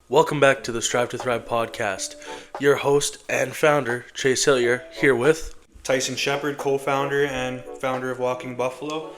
Welcome back to the Strive to Thrive podcast. Your host and founder, Chase Hillier, here with Tyson Shepard, co-founder and founder of Walking Buffalo.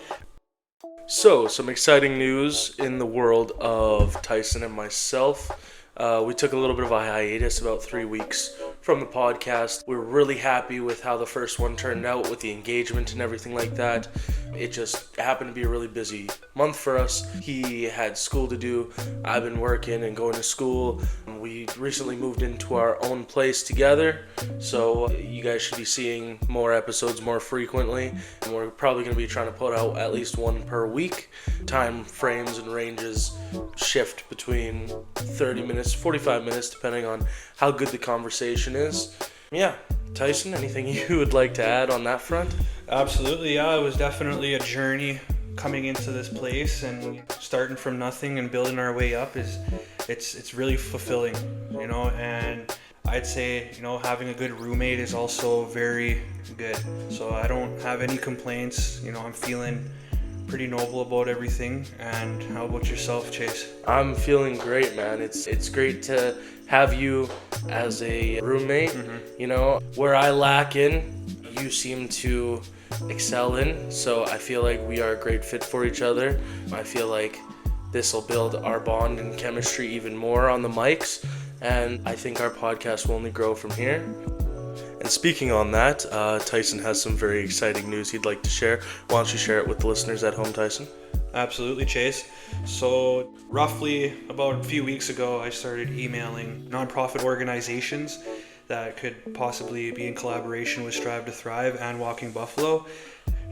So, some exciting news in the world of Tyson and myself. We took a little bit of a hiatus, about 3 weeks from the podcast. We're really happy with how the first one turned out, with the engagement and everything like that. It just happened to be a really busy month for us. He had school to do. I've been working and going to school. We recently moved into our own place together, so you guys should be seeing more episodes more frequently. And we're probably going to be trying to put out at least one per week. Time frames and ranges shift between 30 minutes, 45 minutes, depending on how good the conversation is. Yeah, Tyson, anything you would like to add on that front? Absolutely, yeah. It was definitely a journey coming into this place and starting from nothing and building our way up. It's really fulfilling, and I'd say, having a good roommate is also very good. So I don't have any complaints. I'm feeling pretty noble about everything. And how about yourself, Chase? I'm feeling great, man. It's great to have you as a roommate. Where I lack in, you seem to excel in. So I feel like we are a great fit for each other. I feel like this will build our bond and chemistry even more on the mics. And I think our podcast will only grow from here. And speaking on that, Tyson has some very exciting news he'd like to share. Why don't you share it with the listeners at home, Tyson? Absolutely, Chase. So roughly about a few weeks ago, I started emailing nonprofit organizations that could possibly be in collaboration with Strive to Thrive and Walking Buffalo.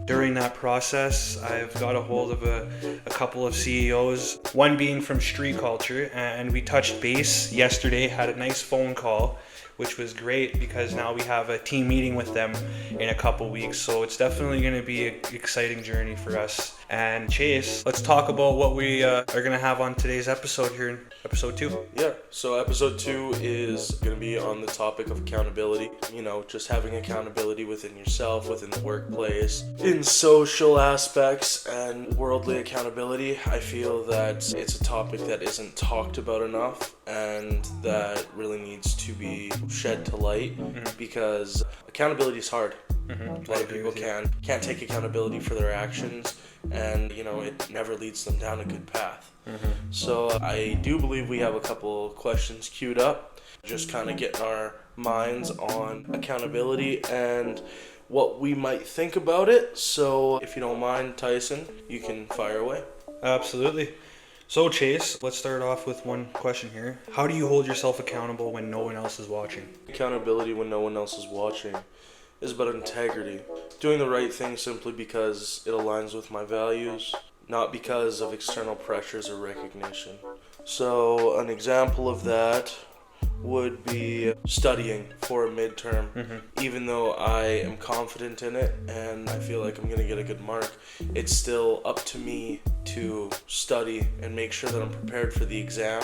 During that process, I've got a hold of a couple of CEOs, one being from Street Culture, and we touched base yesterday, had a nice phone call, which was great because now we have a team meeting with them in a couple weeks. So it's definitely going to be an exciting journey for us. And Chase, let's talk about what we are going to have on today's episode here in episode 2. Yeah, so episode 2 is going to be on the topic of accountability. Just having accountability within yourself, within the workplace, in social aspects and worldly accountability. I feel that it's a topic that isn't talked about enough and that really needs to be shed to light because accountability is hard. A lot of people can't take accountability for their actions, and it never leads them down a good path. So I do believe we have a couple questions queued up, just kind of getting our minds on accountability and what we might think about it. So if you don't mind, Tyson, you can fire away. Absolutely. So Chase, let's start off with one question here. How do you hold yourself accountable when no one else is watching? Accountability when no one else is watching is about integrity. Doing the right thing simply because it aligns with my values, not because of external pressures or recognition. So an example of that would be studying for a midterm. Even though I am confident in it and I feel like I'm going to get a good mark, it's still up to me to study and make sure that I'm prepared for the exam,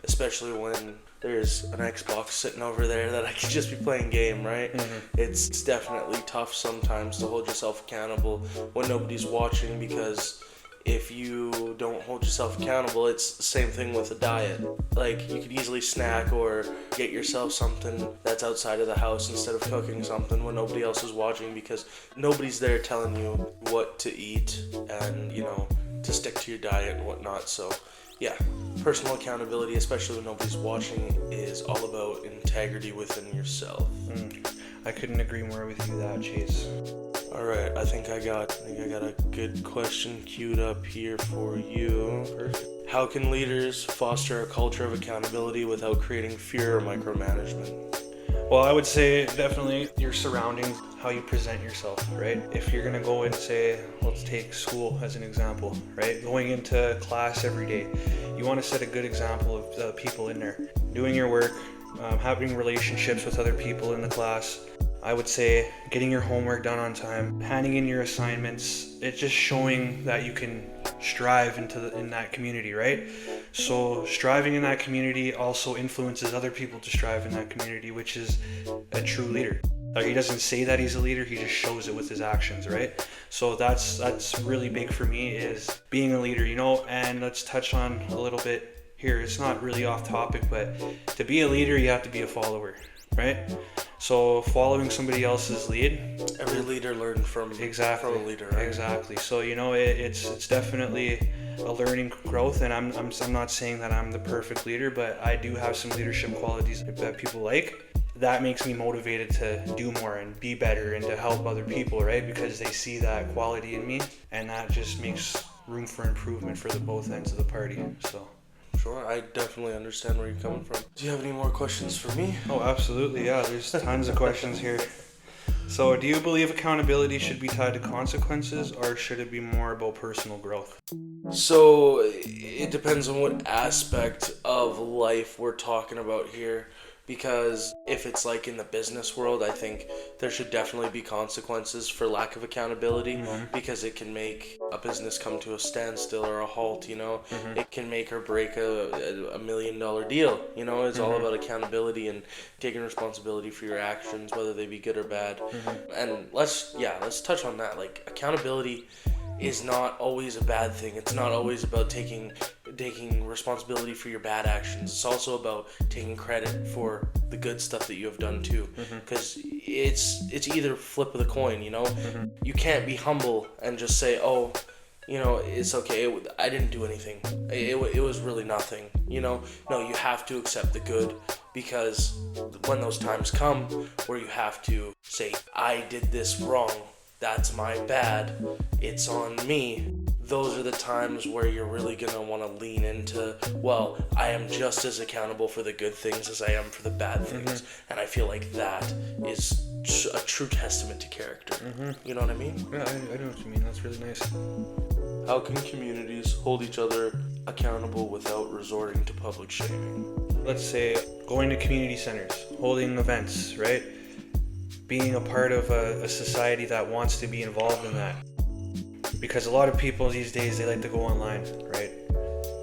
especially when there's an Xbox sitting over there that I could just be playing game, right? It's definitely tough sometimes to hold yourself accountable when nobody's watching, because if you don't hold yourself accountable, it's the same thing with a diet. Like, you could easily snack or get yourself something that's outside of the house instead of cooking something when nobody else is watching, because nobody's there telling you what to eat and, to stick to your diet and whatnot. So yeah, personal accountability, especially when nobody's watching, is all about integrity within yourself. I couldn't agree more with you that, Chase. All right, I think I got a good question queued up here for you. Perfect. How can leaders foster a culture of accountability without creating fear or micromanagement? Well, I would say definitely your surroundings, how you present yourself, right? If you're gonna go and say, let's take school as an example, right? Going into class every day, you want to set a good example of the people in there, doing your work, having relationships with other people in the class. I would say getting your homework done on time, handing in your assignments. It's just showing that you can strive in that community, right? So striving in that community also influences other people to strive in that community, which is a true leader. He doesn't say that he's a leader, he just shows it with his actions, right? So that's really big for me, is being a leader, and let's touch on a little bit here, it's not really off topic, but to be a leader, you have to be a follower, right? So following somebody else's lead. Every leader learned from a leader, right? Exactly. So it's definitely a learning growth, and I'm not saying that I'm the perfect leader, but I do have some leadership qualities that people like. That makes me motivated to do more and be better and to help other people, right? Because they see that quality in me, and that just makes room for improvement for the both ends of the party. So. Sure, I definitely understand where you're coming from. Do you have any more questions for me? Oh, absolutely, yeah. There's tons of questions here. So, do you believe accountability should be tied to consequences, or should it be more about personal growth? So, it depends on what aspect of life we're talking about here. Because if it's like in the business world, I think there should definitely be consequences for lack of accountability, because it can make a business come to a standstill or a halt, you know. It can make or break a $1 million deal, you know. It's all about accountability and taking responsibility for your actions, whether they be good or bad. And let's touch on that. Like, accountability is not always a bad thing. It's not always about taking responsibility for your bad actions. It's also about taking credit for the good stuff that you have done too. Because it's either flip of the coin, you know. You can't be humble and just say, oh, you know, it's okay, I didn't do anything, it was really nothing, you know. No, you have to accept the good, because when those times come where you have to say, I did this wrong, that's my bad, it's on me, those are the times where you're really going to want to lean into, well, I am just as accountable for the good things as I am for the bad things. And I feel like that is a true testament to character. You know what I mean? Yeah, I know what you mean. That's really nice. How can communities hold each other accountable without resorting to public shaming? Let's say going to community centers, holding events, right? Being a part of a society that wants to be involved in that. Because a lot of people these days, they like to go online, right?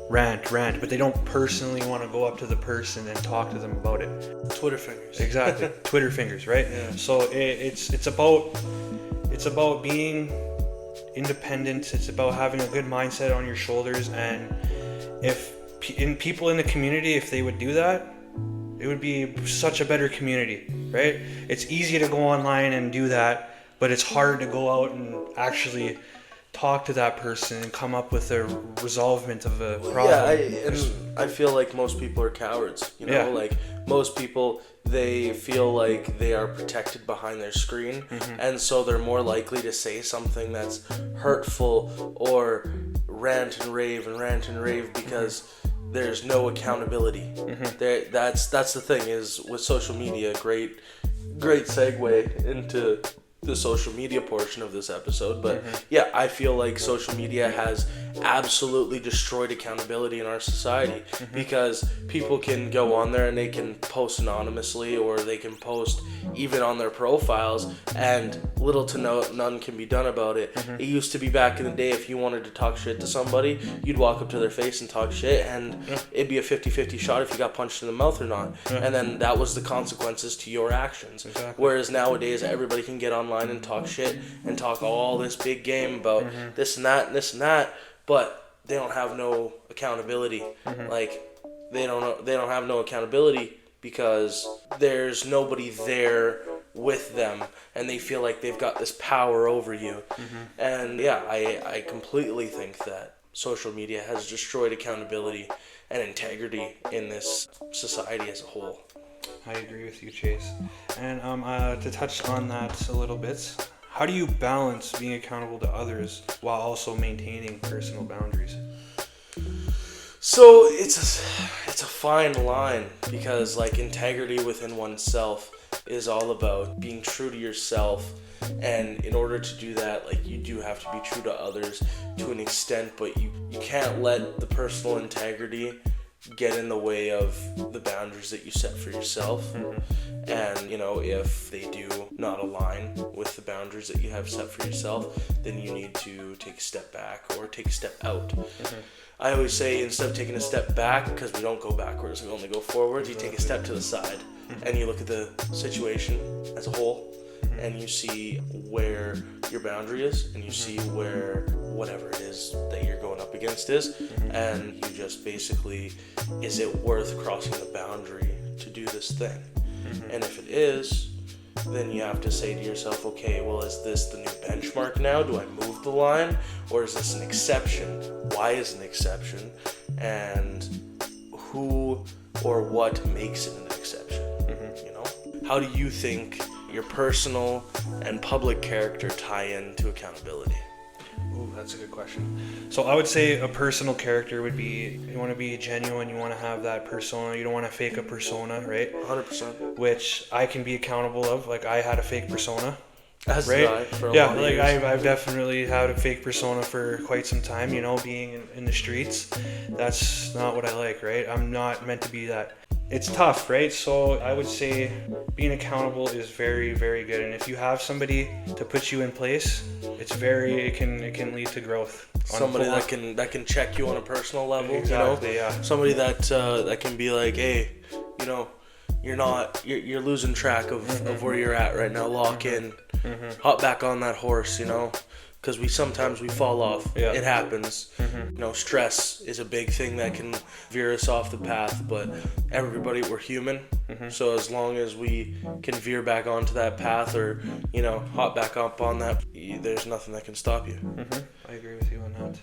Rant, but they don't personally want to go up to the person and talk to them about it. Twitter fingers. Exactly. Twitter fingers, right? Yeah. So it's about being independent. It's about having a good mindset on your shoulders, and if people in the community, if they would do that, it would be such a better community, right? It's easy to go online and do that, but it's hard to go out and actually talk to that person and come up with a resolvement of a problem. Yeah, I feel like most people are cowards, you know. Yeah. Like, most people, they feel like they are protected behind their screen, and so they're more likely to say something that's hurtful or rant and rave because there's no accountability. That's the thing, is with social media, great segue into the social media portion of this episode, but yeah, I feel like social media has absolutely destroyed accountability in our society, because people can go on there and they can post anonymously, or they can post even on their profiles, and little to none can be done about it. It used to be back in the day, if you wanted to talk shit to somebody, you'd walk up to their face and talk shit, and it'd be a 50-50 shot if you got punched in the mouth or not, and then that was the consequences to your actions. Whereas nowadays, everybody can get online and talk shit and talk all this big game about this and that, but they don't have no accountability. Like, they don't have no accountability because there's nobody there with them, and they feel like they've got this power over you. And yeah, I completely think that social media has destroyed accountability and integrity in this society as a whole. I agree with you, Chase. And to touch on that a little bit, how do you balance being accountable to others while also maintaining personal boundaries? So it's a fine line, because like, integrity within oneself is all about being true to yourself, and in order to do that, like, you do have to be true to others to an extent, but you can't let the personal integrity get in the way of the boundaries that you set for yourself. And, you know, if they do not align with the boundaries that you have set for yourself, then you need to take a step back or take a step out. I always say, instead of taking a step back, because we don't go backwards, we only go forwards, you take a step to the side and you look at the situation as a whole, and you see where your boundary is, and you see where whatever it is that you're going up against is, and you just basically, is it worth crossing the boundary to do this thing? And if it is, then you have to say to yourself, okay, well, is this the new benchmark now? Do I move the line? Or is this an exception? Why is it an exception? And who or what makes it an exception? You know? How do you think your personal and public character tie into accountability? Ooh, that's a good question. So I would say a personal character would be, you want to be genuine, you want to have that persona, you don't want to fake a persona, right? 100%. Which I can be accountable of. Like, I had a fake persona. As right? did I for a yeah, lot of like years. I've definitely had a fake persona for quite some time, you know, being in the streets. That's not what I like, right? I'm not meant to be that. It's tough, right? So I would say being accountable is very, very good. And if you have somebody to put you in place, it can lead to growth. Somebody that can check you on a personal level, Exactly, you know? yeah. Somebody that can be like, hey, you know, you're losing track of where you're at right now. Lock in, hop back on that horse, you know, because sometimes we fall off. Yeah. It happens. You know, stress is a big thing that can veer us off the path, but we're human. So as long as we can veer back onto that path, or, you know, hop back up on that, there's nothing that can stop you. I agree with you on that.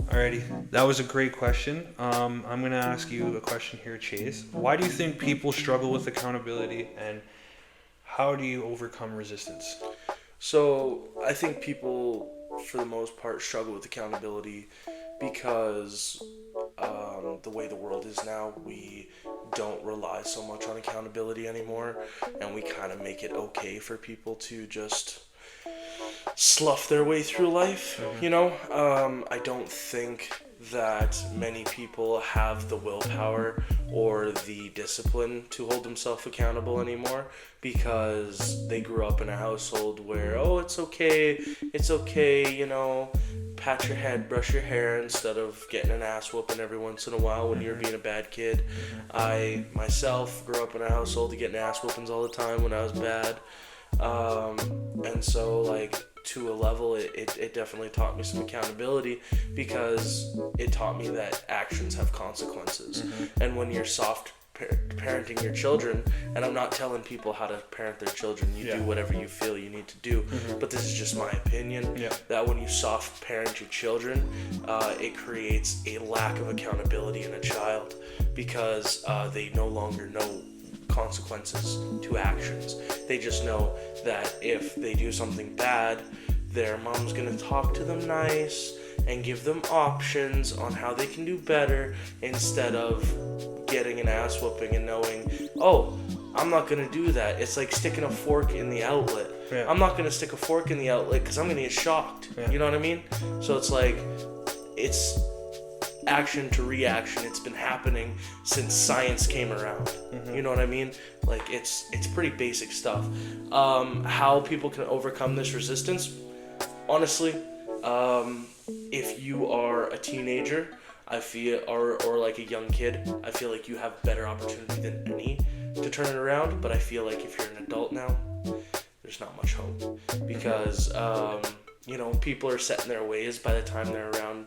Alrighty, that was a great question. I'm going to ask you a question here, Chase. Why do you think people struggle with accountability, and how do you overcome resistance? So I think people, for the most part, struggle with accountability because the way the world is now, we don't rely so much on accountability anymore, and we kind of make it okay for people to just slough their way through life, you know? I don't think that many people have the willpower or the discipline to hold themselves accountable anymore, because they grew up in a household where, oh, it's okay, you know, pat your head, brush your hair, instead of getting an ass whooping every once in a while when you're being a bad kid. I myself grew up in a household getting ass whoopings all the time when I was bad. And so, like, to a level, it definitely taught me some accountability, because it taught me that actions have consequences. And when you're soft parenting your children, and I'm not telling people how to parent their children, you do whatever you feel you need to do, but this is just my opinion, that when you soft parent your children, it creates a lack of accountability in a child, because they no longer know consequences to actions. They just know that if they do something bad, their mom's gonna talk to them nice and give them options on how they can do better, instead of getting an ass whooping and knowing, oh, I'm not gonna do that. It's like sticking a fork in the outlet. I'm not gonna stick a fork in the outlet because I'm gonna get shocked. You know what I mean? So it's like, it's action to reaction. It's been happening since science came around. You know what I mean? Like, it's pretty basic stuff. How people can overcome this resistance, honestly, if you are a teenager, I feel, or like a young kid, I feel like you have better opportunity than any to turn it around. But I feel like if you're an adult now, there's not much hope, because you know, people are set in their ways by the time they're around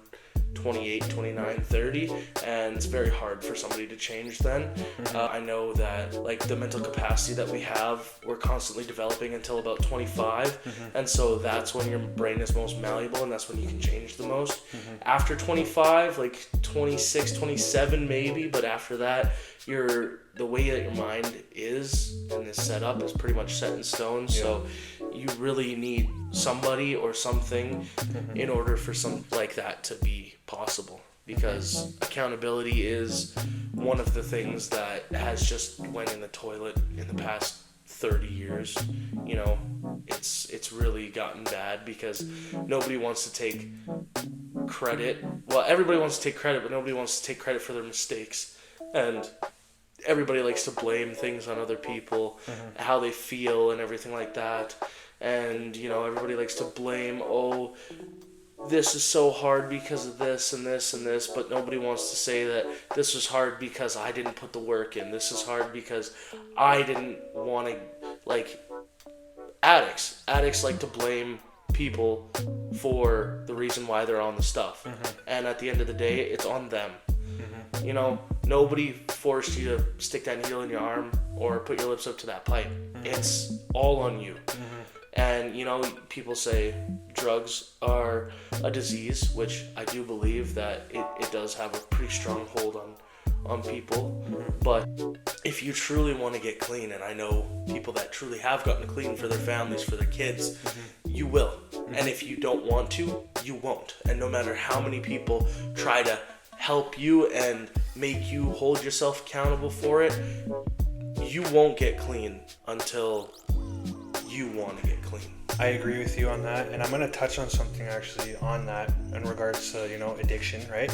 28, 29, 30, and it's very hard for somebody to change then. I know that, like, the mental capacity that we have, we're constantly developing until about 25, and so that's when your brain is most malleable, and that's when you can change the most. After 25, like 26, 27 maybe, but after that, the way that your mind is and is set up is pretty much set in stone. So you really need somebody or something in order for something like that to be possible, because accountability is one of the things that has just went in the toilet in the past 30 years. You know, it's really gotten bad, because nobody wants to take credit. Well, everybody wants to take credit, but nobody wants to take credit for their mistakes. And everybody likes to blame things on other people, how they feel and everything like that. And, you know, everybody likes to blame, oh, this is so hard because of this and this and this, but nobody wants to say that this was hard because I didn't put the work in. This is hard because I didn't want to, like, addicts like to blame people for the reason why they're on the stuff. And at the end of the day, it's on them. You know, nobody forced you to stick that needle in your arm or put your lips up to that pipe. It's all on you. And, you know, people say drugs are a disease, which I do believe that it does have a pretty strong hold on people. But if you truly want to get clean, and I know people that truly have gotten clean for their families, for their kids, you will. And if you don't want to, you won't. And no matter how many people try to help you and make you hold yourself accountable for it, you won't get clean until you want to get clean. I agree with you on that, and I'm going to touch on something actually on that in regards to, you know, addiction, right?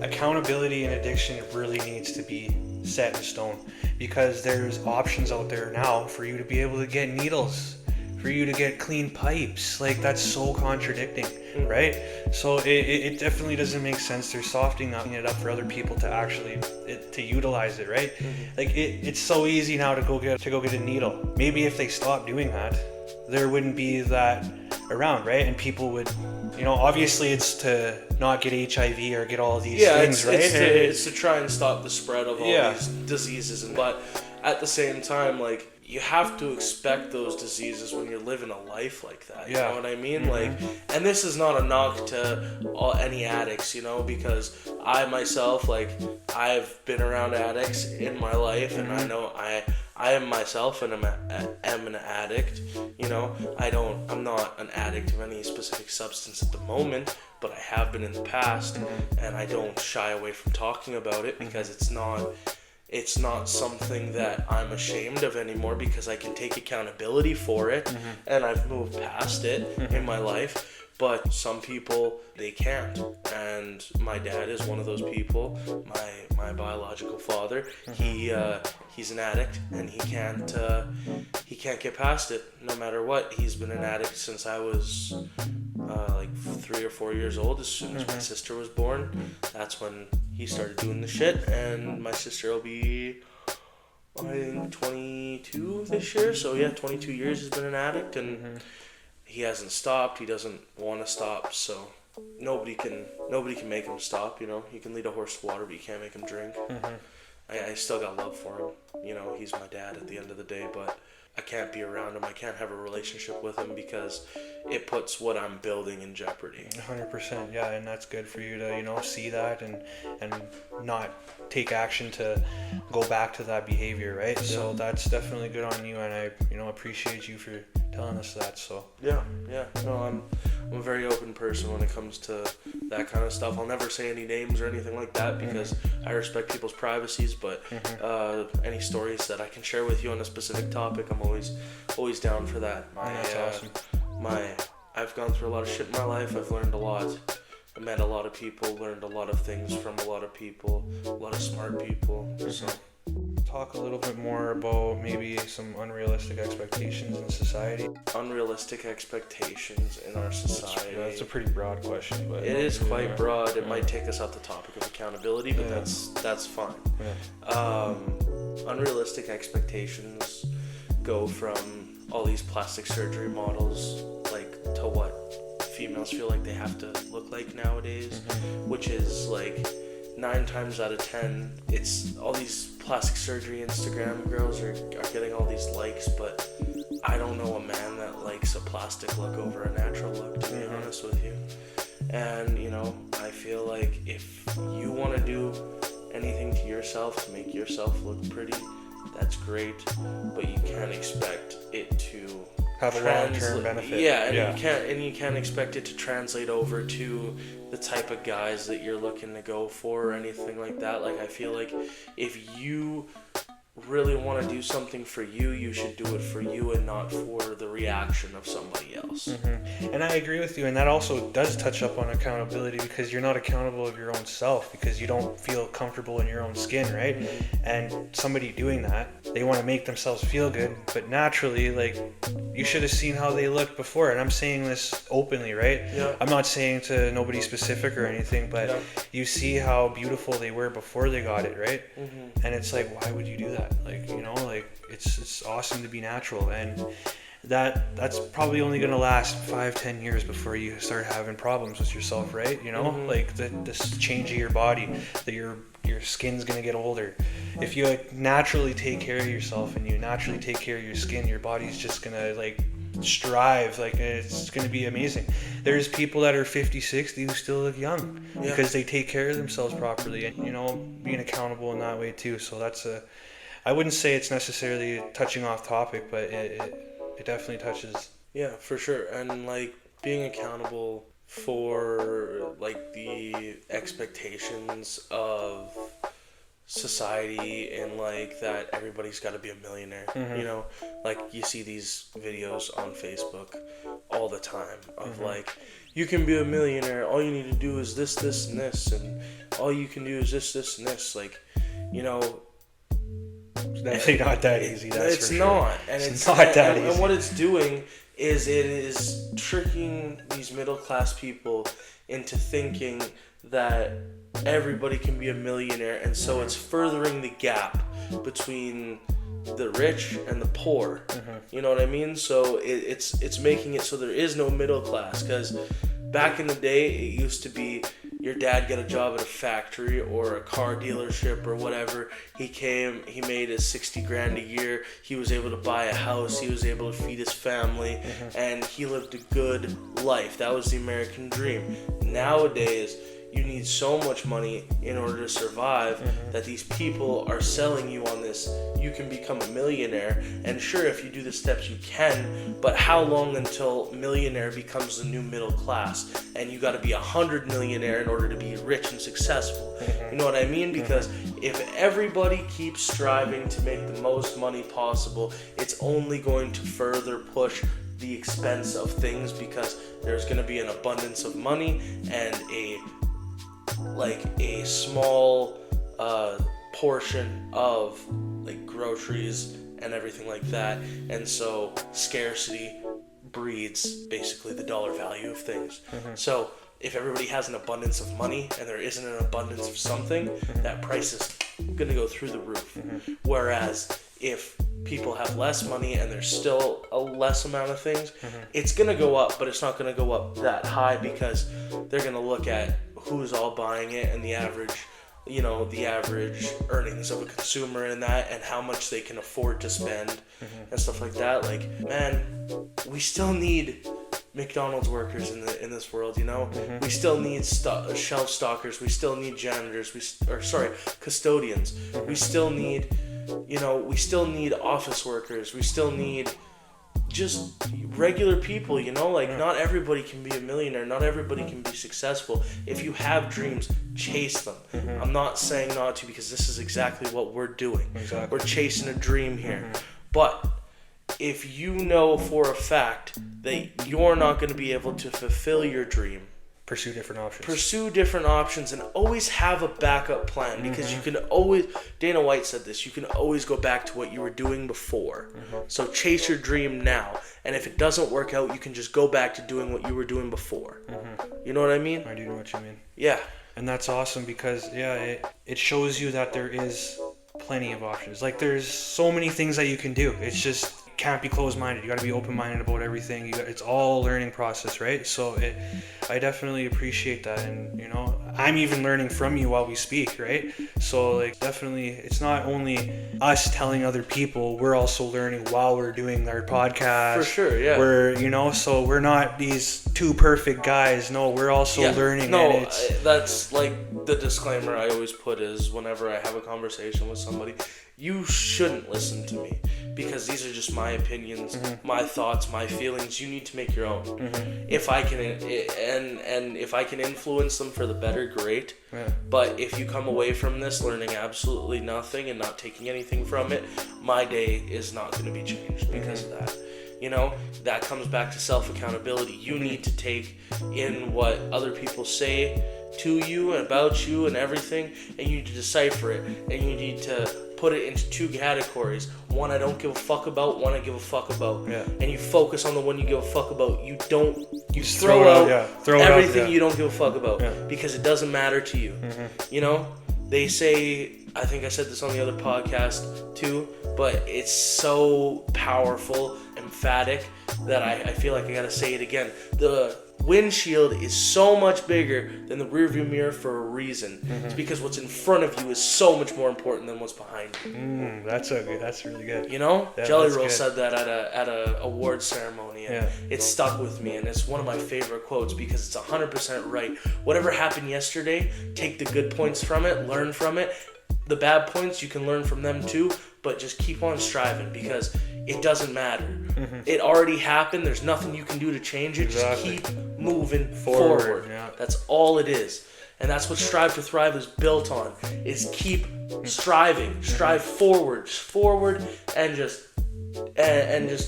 Accountability in addiction really needs to be set in stone, because there's options out there now for you to be able to get needles, for you to get clean pipes. Like, that's so contradicting, right? So it definitely doesn't make sense. They're softening it up for other people to actually to utilize it, right? Like, it's so easy now to go get a needle. Maybe if they stop doing that, there wouldn't be that around, right? And people would, you know, obviously it's to not get HIV or get all these things, right? It's to try and stop the spread of all these diseases. But at the same time, like, you have to expect those diseases when you're living a life like that. You know what I mean? Like, and this is not a knock to any addicts, you know, because I myself, like, I've been around addicts in my life, and I know I am myself and am an addict. You know, I'm not an addict of any specific substance at the moment, but I have been in the past, and I don't shy away from talking about it, because it's not something that I'm ashamed of anymore, because I can take accountability for it, and I've moved past it in my life. But some people, they can't, and my dad is one of those people. My biological father, he's an addict, and he can't get past it no matter what. He's been an addict since I was like 3 or 4 years old. As soon as my sister was born, that's when he started doing the shit, and my sister will be, I think, 22 this year. So yeah, 22 years he's been an addict, and he hasn't stopped. He doesn't want to stop. So nobody can make him stop. You know, you can lead a horse to water, but you can't make him drink. I still got love for him. You know, he's my dad at the end of the day, but I can't be around him. I can't have a relationship with him, because it puts what I'm building in jeopardy. 100%, yeah, and that's good for you to, you know, see that and not take action to go back to that behavior, right? Yeah. So that's definitely good on you, and I, you know, appreciate you for telling us that. So yeah. No, I'm a very open person when it comes to that kind of stuff. I'll never say any names or anything like that, because I respect people's privacies. But any stories that I can share with you on a specific topic, I'm always down for that. That's awesome. I've gone through a lot of shit in my life. I've learned a lot. I met a lot of people, learned a lot of things from a lot of people, a lot of smart people. So talk a little bit more about maybe some unrealistic expectations in society. Unrealistic expectations in our society. That's a pretty broad question, but it is quite broad. It might take us off the topic of accountability, but that's fine. Unrealistic expectations go from all these plastic surgery models, like, to what females feel like they have to look like nowadays, which is like 9 times out of 10, it's all these plastic surgery Instagram girls are getting all these likes, but I don't know a man that likes a plastic look over a natural look, to be honest with you. And, you know, I feel like if you want to do anything to yourself to make yourself look pretty, that's great, but you can't expect it to have a long-term benefit. You can't expect it to translate over to the type of guys that you're looking to go for or anything like that. Like, I feel like if you really want to do something for you, you should do it for you and not for the reaction of somebody else. And I agree with you, and that also does touch up on accountability, because you're not accountable of your own self because you don't feel comfortable in your own skin, right? And somebody doing that, they want to make themselves feel good, but naturally, like, you should have seen how they looked before. And I'm saying this openly, right? I'm not saying to nobody specific or anything, but you see how beautiful they were before they got it, right? And it's like, why would you do that? Like, you know, like, it's awesome to be natural. And that's probably only going to last 5-10 years before you start having problems with yourself, right? You know, like this change of your body, that your skin's going to get older. If you naturally take care of yourself and you naturally take care of your skin, your body's just going to like strive, like it's going to be amazing. There's people that are 50, 60 who still look young because they take care of themselves properly, and, you know, being accountable in that way too. So that's I wouldn't say it's necessarily touching off topic, but it definitely touches. Yeah, for sure. And like being accountable for like the expectations of society, and like that everybody's got to be a millionaire. You know, like you see these videos on Facebook all the time of like, you can be a millionaire, all you need to do is this, this, and this, and all you can do is this, this, and this. Like, you know, it's definitely not that easy. That's it's for not, sure. and it's not that easy. And what it's doing is it is tricking these middle class people into thinking that everybody can be a millionaire, and so it's furthering the gap between the rich and the poor. You know what I mean? So it's making it so there is no middle class, because back in the day it used to be your dad got a job at a factory or a car dealership or whatever. He made his 60 grand a year. He was able to buy a house. He was able to feed his family, and he lived a good life. That was the American dream. Nowadays, you need so much money in order to survive that these people are selling you on this. You can become a millionaire, and sure, if you do the steps, you can, but how long until millionaire becomes the new middle class, and you got to be 100 millionaire in order to be rich and successful? You know what I mean? Because if everybody keeps striving to make the most money possible, it's only going to further push the expense of things, because there's going to be an abundance of money and a small portion of like groceries and everything like that, and so scarcity breeds basically the dollar value of things. So if everybody has an abundance of money and there isn't an abundance of something, that price is gonna go through the roof. Whereas if people have less money and there's still a less amount of things, it's gonna go up, but it's not gonna go up that high, because they're gonna look at who's all buying it and the average earnings of a consumer in that, and how much they can afford to spend and stuff like that. Like, man, we still need McDonald's workers in this world, you know? We still need shelf stockers. We still need janitors. Custodians. We still need, we still need office workers. We still need just regular people, not everybody can be a millionaire. Not everybody can be successful. If you have dreams, chase them. I'm not saying not to, because this is exactly what we're doing. We're chasing a dream here. But if you know for a fact that you're not going to be able to fulfill your dream, pursue different options and always have a backup plan, because you can always, Dana White said this, you can always go back to what you were doing before. So chase your dream now, and if it doesn't work out, you can just go back to doing what you were doing before. You know what I mean? I do know what you mean. Yeah. And that's awesome, because it shows you that there is plenty of options. Like, there's so many things that you can do. It's just can't be closed-minded. You got to be open-minded about everything. It's all a learning process, right? So I definitely appreciate that, and I'm even learning from you while we speak, right? So like, definitely, it's not only us telling other people, we're also learning while we're doing our podcast. For sure, yeah. We're so we're not these two perfect guys. No, we're also learning. No, that's like the disclaimer I always put is, whenever I have a conversation with somebody, you shouldn't listen to me, because these are just my opinions, my thoughts, my feelings. You need to make your own. If I can, and if I can influence them for the better, great. But if you come away from this learning absolutely nothing and not taking anything from it, my day is not going to be changed because of that. That comes back to self-accountability. You need to take in what other people say to you and about you and everything, and you need to decipher it, and you need to put it into two categories. One I don't give a fuck about, one I give a fuck about. And you focus on the one you give a fuck about. You throw out everything you don't give a fuck about, because it doesn't matter to you. They say, I think I said this on the other podcast too, but it's so powerful and emphatic that I feel like I gotta say it again. The windshield is so much bigger than the rearview mirror for a reason. It's because what's in front of you is so much more important than what's behind you. That's really good. You know, Yeah, Jelly that's Roll good. said that at a award ceremony, and it stuck with me. And it's one of my favorite quotes because it's 100% right. Whatever happened yesterday, take the good points from it, learn from it. The bad points, you can learn from them too, but just keep on striving because it doesn't matter. It already happened. There's nothing you can do to change it. Exactly. Just keep moving forward. Yeah. That's all it is. And that's what Strive to Thrive is built on, is keep striving. Strive forward, and just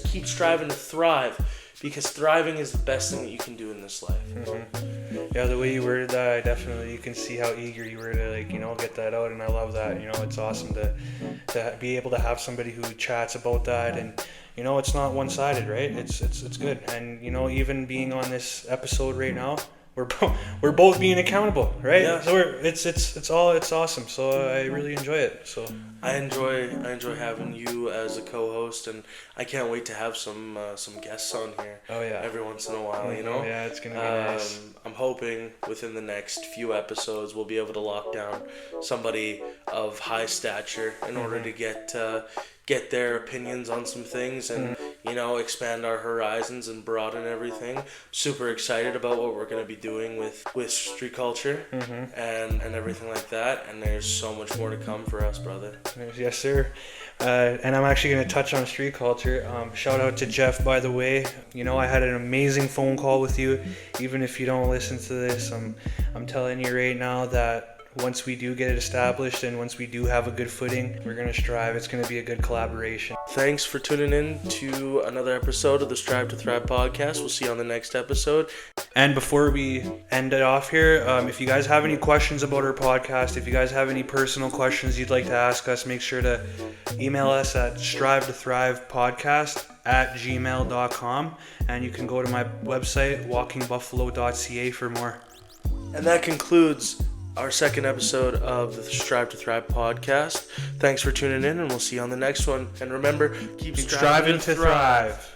keep striving to thrive, because thriving is the best thing that you can do in this life. Yeah, the way you worded that, you can see how eager you were to get that out, and I love that. It's awesome to be able to have somebody who chats about that, and it's not one-sided, right? It's good, and even being on this episode right now, we're both being accountable, right? Yeah. So it's awesome. So I really enjoy it. So I enjoy having you as a co-host, and I can't wait to have some guests on here. Oh yeah. Every once in a while, Yeah, it's gonna be nice. I'm hoping within the next few episodes we'll be able to lock down somebody of high stature in order to get their opinions on some things and expand our horizons and broaden everything. Super excited about what we're going to be doing with street culture and everything like that, and there's so much more to come for us, brother. Yes, sir. And I'm actually going to touch on street culture. Shout out to Jeff, by the way. I had an amazing phone call with you. Even if you don't listen to this, I'm telling you right now that once we do get it established and once we do have a good footing, we're going to strive. It's going to be a good collaboration. Thanks for tuning in to another episode of the Strive to Thrive podcast. We'll see you on the next episode. And before we end it off here, if you guys have any questions about our podcast, if you guys have any personal questions you'd like to ask us, make sure to email us at strivetothrivepodcast@gmail.com, and you can go to my website, walkingbuffalo.ca, for more. And that concludes our second episode of the Strive to Thrive podcast. Thanks for tuning in, and we'll see you on the next one. And remember, keep striving to thrive.